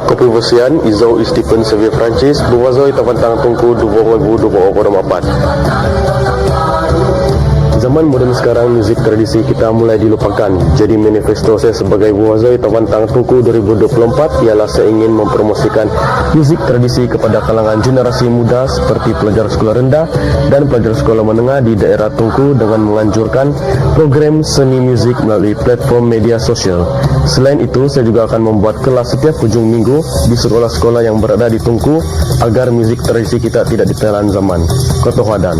Kopi Vosian, Izau Stephen Xavier Francis, Buwazoi Tavantang Tungku 2024. Zaman moden sekarang, musik tradisi kita mulai dilupakan. Jadi manifesto saya sebagai Buwazoi Tavantang Tungku 2024 ialah saya ingin mempromosikan musik tradisi kepada kalangan generasi muda seperti pelajar sekolah rendah dan pelajar sekolah menengah di daerah Tungku dengan menganjurkan program seni musik melalui platform media sosial. Selain itu, saya juga akan membuat kelas setiap hujung minggu di sekolah-sekolah yang berada di Tungku agar musik tradisi kita tidak ditelan zaman. Kotohadan.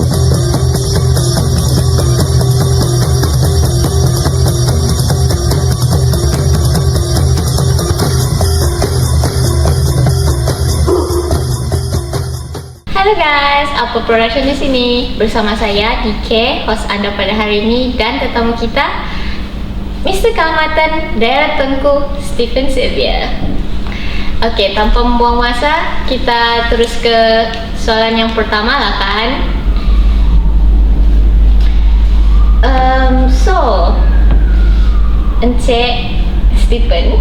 Halo guys, Apa Production di sini bersama saya DK, host Anda pada hari ini, dan tetamu kita Mr. Keamatan Daerah Tungku Stephen Xavier. Oke, tanpa membuang masa, kita terus ke soalan yang pertama lah kan. Encik Stephen,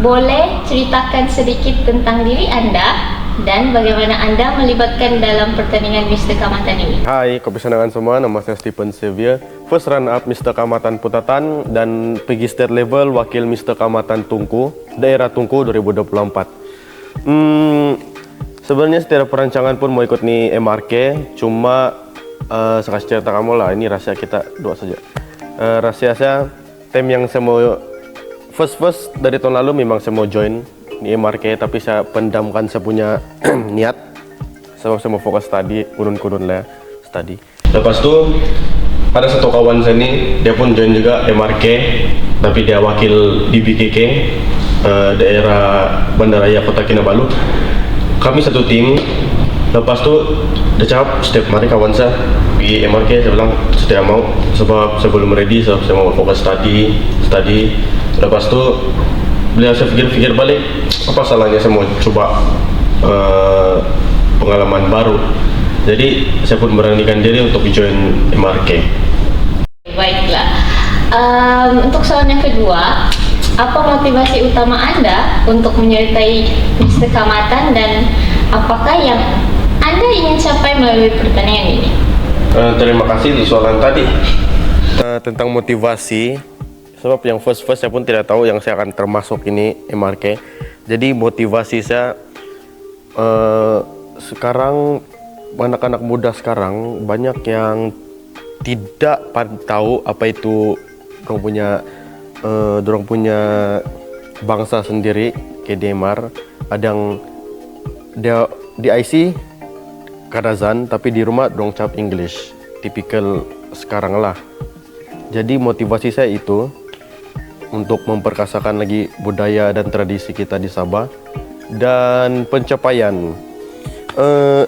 boleh ceritakan sedikit tentang diri Anda dan bagaimana Anda melibatkan dalam pertandingan Mr. Keamatan ini? Hai, kepesanangan semua, nama saya Stephen Xavier, first runner up Mr. Keamatan Putatan dan pergi state level wakil Mr. Keamatan Tungku, daerah Tungku 2024. Sebenarnya setiap perancangan pun mau ikut nih MRK, cuma saya kasih cerita kamu lah, ini rahasia kita dua saja. Rahasia saya, tim yang saya mau first dari tahun lalu memang saya mau join di MRK, tapi saya pendamkan saya punya niat. Saya mau fokus study, kunun lah study. Lepas itu ada satu kawan saya nih, dia pun join juga MRK, tapi dia wakil di BKK daerah Bandaraya Kota Kinabalu. Kami satu tim. Lepas itu dia cakap, setiap hari kawan saya di MRK, saya bilang saya mau, sebab saya belum ready, sebab saya mau fokus study. Lepas itu beliau saya pikir balik, apa salahnya saya mau coba pengalaman baru. Jadi saya pun beranikan diri untuk join MRK. Baiklah, untuk soalan yang kedua, apa motivasi utama Anda untuk menyertai Mr. Keamatan dan apakah yang Anda ingin capai melalui pertandingan ini? Terima kasih untuk soalan tadi. Tentang motivasi, sebab yang first saya pun tidak tahu yang saya akan termasuk ini MRK. Jadi motivasi saya sekarang, anak-anak muda sekarang banyak yang tidak tahu apa itu dorong punya bangsa sendiri kayak Demar. Ada yang dia di IC Kadazan, tapi di rumah dong cap English, tipikal sekarang lah. Jadi motivasi saya itu untuk memperkasakan lagi budaya dan tradisi kita di Sabah. Dan pencapaian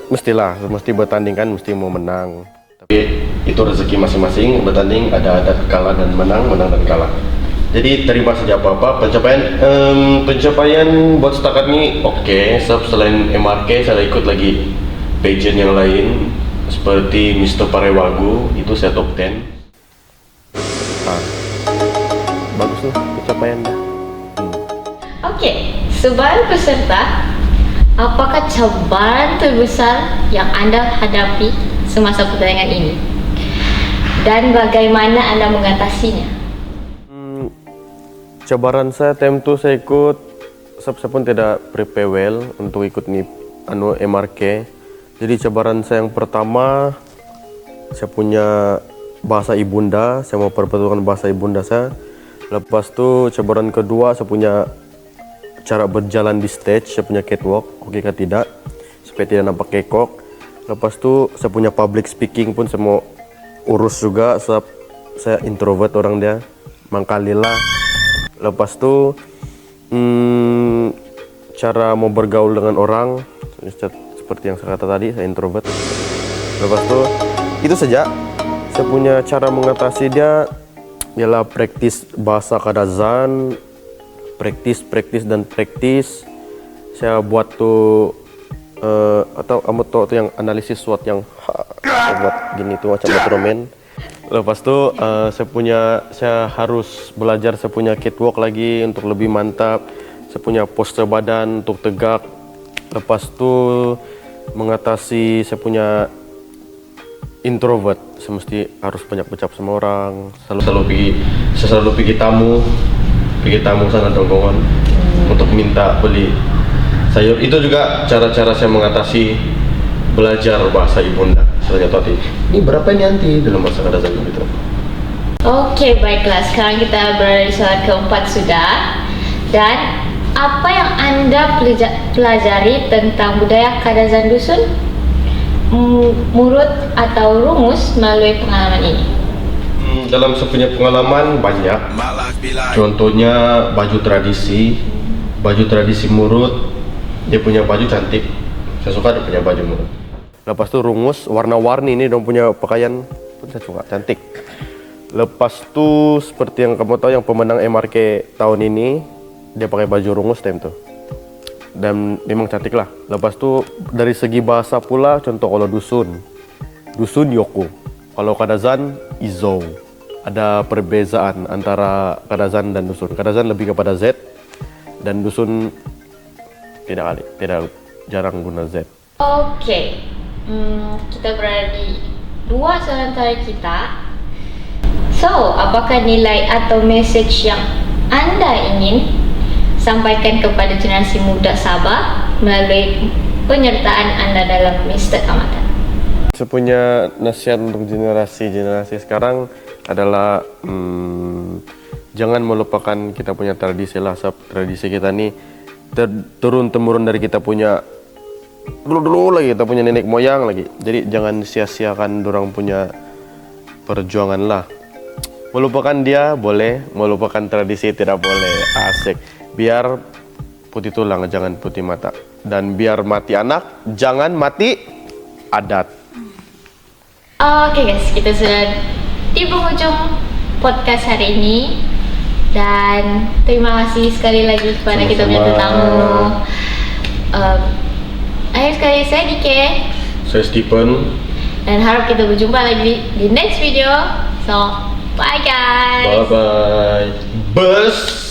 mesti bertanding kan, mesti mau menang. Tapi itu rezeki masing-masing, bertanding ada kalah dan menang dan kalah. Jadi terima saja apa-apa. Pencapaian buat setakat ini oke. Selain MRK saya ikut lagi pageant yang lain seperti Mr. Parewagu, itu saya top 10. Bagus tuh pencapaian dah. Oke, sebagai peserta, apakah cabaran terbesar yang Anda hadapi semasa pertandingan ini? Dan bagaimana Anda mengatasinya? Cabaran saya time itu saya ikut, saya pun tidak prepare well untuk ikut nih MRK. Jadi cabaran saya yang pertama, saya punya bahasa ibunda, saya mau perbetulkan bahasa ibunda saya. Lepas itu cabaran kedua, saya punya cara berjalan di stage, saya punya catwalk, oke kah tidak, supaya tidak nampak kekok. Lepas itu saya punya public speaking pun saya mau urus juga, sebab saya introvert orang dia, mangkalila. Lepas itu cara mau bergaul dengan orang, seperti yang saya kata tadi, saya introvert. Lepas itu saja. Saya punya cara mengatasi dia ialah praktis bahasa Kadazan, praktis. Saya buat tuh atau kamu tahu tuh yang analisis SWOT yang buat gini tuh macam metromen. Lepas itu saya harus belajar, saya punya catwalk lagi untuk lebih mantap. saya punya postur badan untuk tegak. Lepas tu mengatasi saya punya introvert, saya mesti harus banyak bercakap sama orang. Saya selalu pergi tamu sana tongkongan untuk minta beli sayur. Itu juga cara-cara saya mengatasi belajar bahasa ibunda. Saya tahu ini berapa ini nanti dalam bahasa Kadazan gitu. Oke, baiklah. Sekarang kita berada di soal keempat sudah. Dan apa yang Anda pelajari tentang budaya Kadazan Dusun, murut atau rumus melalui pengalaman ini? Dalam saya punya pengalaman banyak. Contohnya baju tradisi Murut. Dia punya baju cantik. Saya suka dia punya baju Murut. Lepas tu rungus, warna-warni ini dong punya pakaian pun saya suka, cantik. Lepas tu seperti yang kamu tahu yang pemenang MRK tahun ini, dia pakai baju rungus time tu. Dan memang cantik lah. Lepas tu dari segi bahasa pula, contoh kalau dusun Yoko. Kalau Kadazan Izo. Ada perbezaan antara Kadazan dan dusun. Kadazan lebih kepada Z dan dusun tidak jarang guna Z. Oke, kita berada di dua soal antara kita. So, apakah nilai atau message yang Anda ingin sampaikan kepada generasi muda Sabah melalui penyertaan Anda dalam Mr. Kamatan? Saya punya nasihat untuk generasi sekarang adalah jangan melupakan kita punya tradisi lah. Tradisi kita nih turun-temurun dari kita punya dulu lagi, kita punya nenek moyang lagi. Jadi jangan sia-siakan dorang punya perjuangan lah. Melupakan dia boleh, melupakan tradisi tidak boleh. Asik. Biar putih tulang, jangan putih mata. Dan biar mati anak, jangan mati adat. Oke guys, kita sudah di penghujung podcast hari ini. Dan terima kasih sekali lagi kepada kita punya tetamu. Akhir sekali, saya Dike. Saya Stephen. Dan harap kita berjumpa lagi di next video. So, bye guys. Bye bye. Bus.